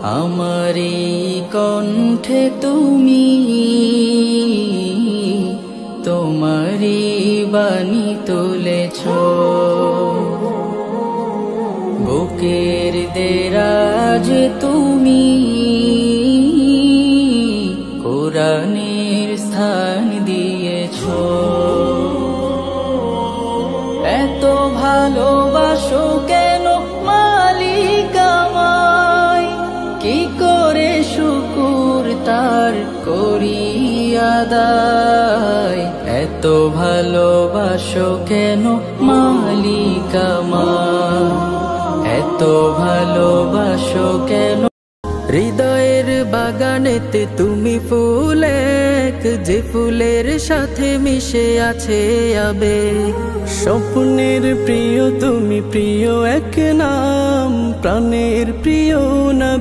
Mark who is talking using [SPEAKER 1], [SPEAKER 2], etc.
[SPEAKER 1] আমারি কণ্ঠে তুমি তোমারি বাণী তুলেছ, বুকের দেরাজ তুমি কোরআনের স্থান দিয়েছ। এত ভালোবাসো কেন মালিক আমায়, কি করে শুকুর তার করি আদায়। এত ভালোবাসো কেন মালিক আমায়, এত ভালোবাসো কেন। হৃদয়ের বাগানেতে তুমি ফুল এক, যে ফুলের সাথে মিশে আছে আবেগ।
[SPEAKER 2] স্বপ্নের প্রিয় তুমি, প্রিয় এক নাম, প্রাণের প্রিয় নবী।